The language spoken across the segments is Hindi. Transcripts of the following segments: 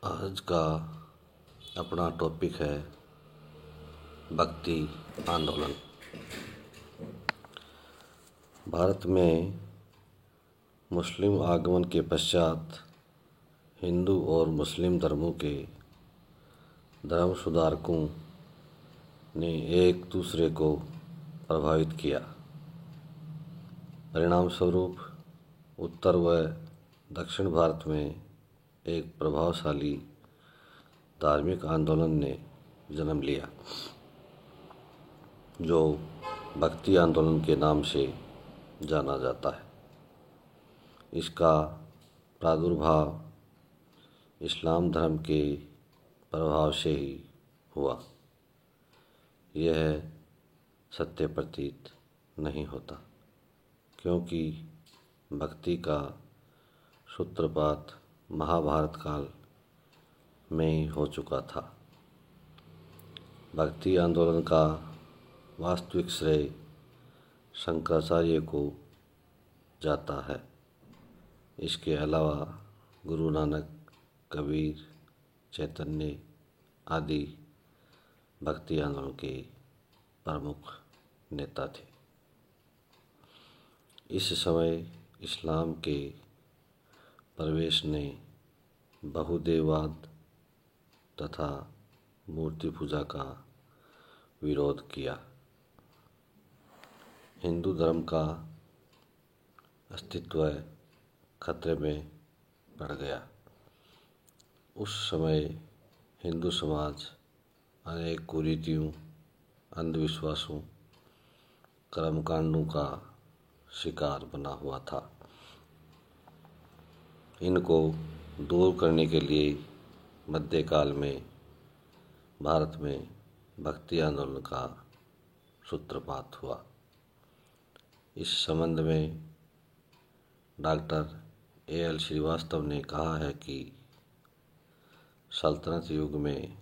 आज का अपना टॉपिक है भक्ति आंदोलन। भारत में मुस्लिम आगमन के पश्चात हिंदू और मुस्लिम धर्मों के धर्म सुधारकों ने एक दूसरे को प्रभावित किया। परिणाम स्वरूप उत्तर व दक्षिण भारत में एक प्रभावशाली धार्मिक आंदोलन ने जन्म लिया, जो भक्ति आंदोलन के नाम से जाना जाता है। इसका प्रादुर्भाव इस्लाम धर्म के प्रभाव से ही हुआ, यह सत्य प्रतीत नहीं होता, क्योंकि भक्ति का सूत्रपात महाभारत काल में ही हो चुका था। भक्ति आंदोलन का वास्तविक श्रेय शंकराचार्य को जाता है। इसके अलावा गुरु नानक, कबीर, चैतन्य आदि भक्ति आंदोलन के प्रमुख नेता थे। इस समय इस्लाम के प्रवेश ने बहुदेववाद तथा मूर्ति पूजा का विरोध किया। हिंदू धर्म का अस्तित्व खतरे में पड़ गया। उस समय हिंदू समाज अनेक कुरीतियों, अंधविश्वासों, कर्मकांडों का शिकार बना हुआ था। इनको दूर करने के लिए मध्यकाल में भारत में भक्ति आंदोलन का सूत्रपात हुआ। इस संबंध में डॉक्टर A.L. श्रीवास्तव ने कहा है कि सल्तनत युग में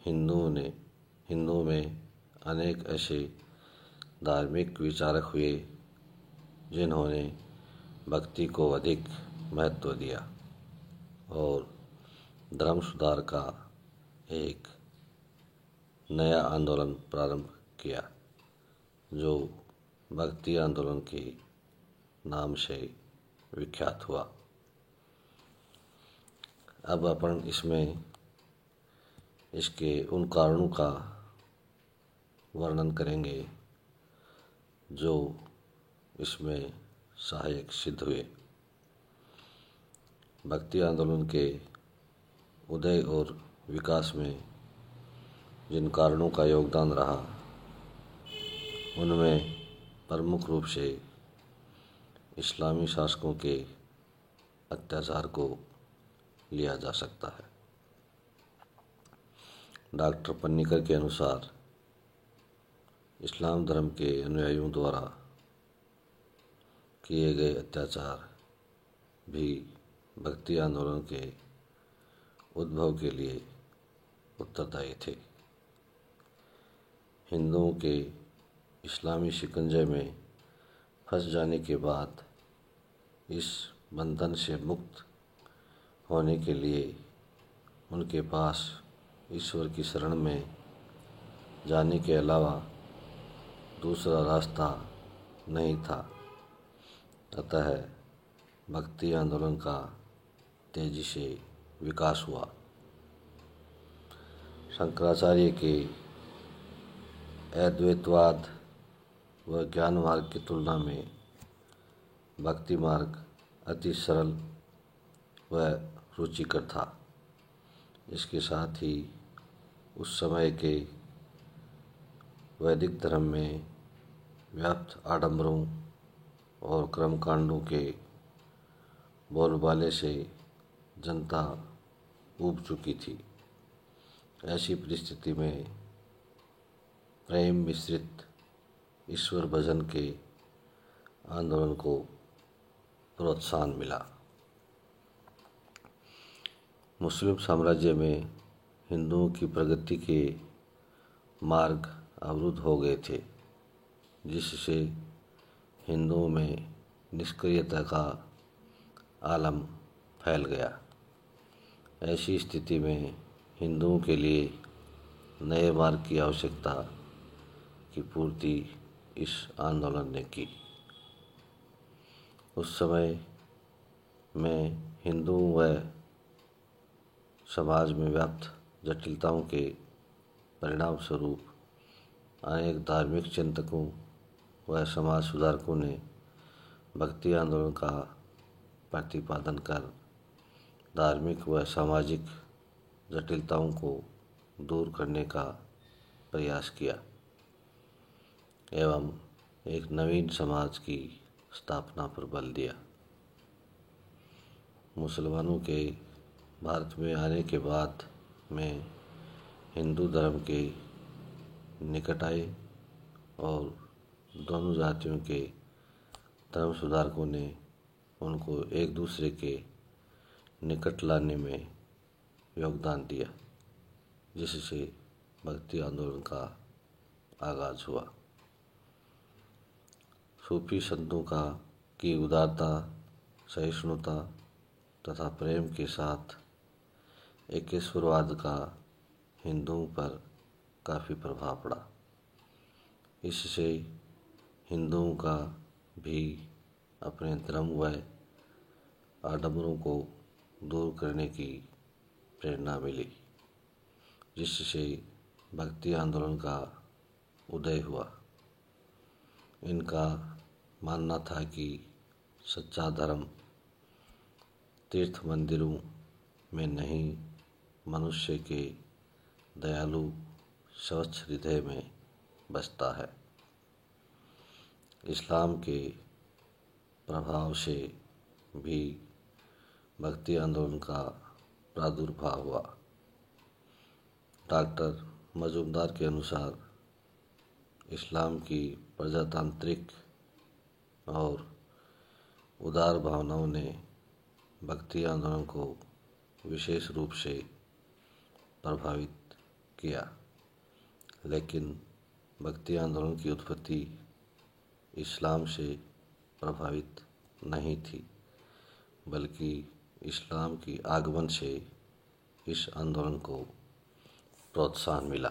हिंदुओं में अनेक ऐसे धार्मिक विचारक हुए जिन्होंने भक्ति को अधिक महत्व दिया और धर्म सुधार का एक नया आंदोलन प्रारंभ किया, जो भक्ति आंदोलन के नाम से विख्यात हुआ। अब अपन इसमें इसके उन कारणों का वर्णन करेंगे जो इसमें सहायक सिद्ध हुए। भक्ति आंदोलन के उदय और विकास में जिन कारणों का योगदान रहा, उनमें प्रमुख रूप से इस्लामी शासकों के अत्याचार को लिया जा सकता है। डॉक्टर पन्नीकर के अनुसार इस्लाम धर्म के अनुयायियों द्वारा किए गए अत्याचार भी भक्ति आंदोलन के उद्भव के लिए उत्तरदायी थे। हिंदुओं के इस्लामी शिकंजे में फंस जाने के बाद इस बंधन से मुक्त होने के लिए उनके पास ईश्वर की शरण में जाने के अलावा दूसरा रास्ता नहीं था। अतः भक्ति आंदोलन का तेजी से विकास हुआ। शंकराचार्य के अद्वैतवाद व ज्ञान मार्ग की तुलना में भक्ति मार्ग अति सरल व रुचिकर था। इसके साथ ही उस समय के वैदिक धर्म में व्याप्त आडंबरों और कर्मकांडों के बोलबाले से जनता ऊब चुकी थी। ऐसी परिस्थिति में प्रेम मिश्रित ईश्वर भजन के आंदोलन को प्रोत्साहन मिला। मुस्लिम साम्राज्य में हिंदुओं की प्रगति के मार्ग अवरुद्ध हो गए थे, जिससे हिंदुओं में निष्क्रियता का आलम फैल गया। ऐसी स्थिति में हिंदुओं के लिए नए मार्ग की आवश्यकता की पूर्ति इस आंदोलन ने की। उस समय में हिंदुओं व समाज में व्याप्त जटिलताओं के परिणाम स्वरूप अनेक धार्मिक चिंतकों व समाज सुधारकों ने भक्ति आंदोलन का प्रतिपादन कर धार्मिक व सामाजिक जटिलताओं को दूर करने का प्रयास किया एवं एक नवीन समाज की स्थापना पर बल दिया। मुसलमानों के भारत में आने के बाद में हिंदू धर्म के निकट आए और दोनों जातियों के धर्म सुधारकों ने उनको एक दूसरे के निकट लाने में योगदान दिया, जिससे भक्ति आंदोलन का आगाज हुआ। सूफी संतों की उदारता, सहिष्णुता तथा प्रेम के साथ एकेश्वरवाद का हिंदुओं पर काफ़ी प्रभाव पड़ा। इससे हिंदुओं का भी अपने धर्म व आडंबरों को दूर करने की प्रेरणा मिली, जिससे भक्ति आंदोलन का उदय हुआ। इनका मानना था कि सच्चा धर्म तीर्थ मंदिरों में नहीं, मनुष्य के दयालु स्वच्छ हृदय में बसता है। इस्लाम के प्रभाव से भी भक्ति आंदोलन का प्रादुर्भाव हुआ। डॉक्टर मजूमदार के अनुसार इस्लाम की प्रजातांत्रिक और उदार भावनाओं ने भक्ति आंदोलन को विशेष रूप से प्रभावित किया, लेकिन भक्ति आंदोलन की उत्पत्ति इस्लाम से प्रभावित नहीं थी, बल्कि इस्लाम की आगमन से इस आंदोलन को प्रोत्साहन मिला।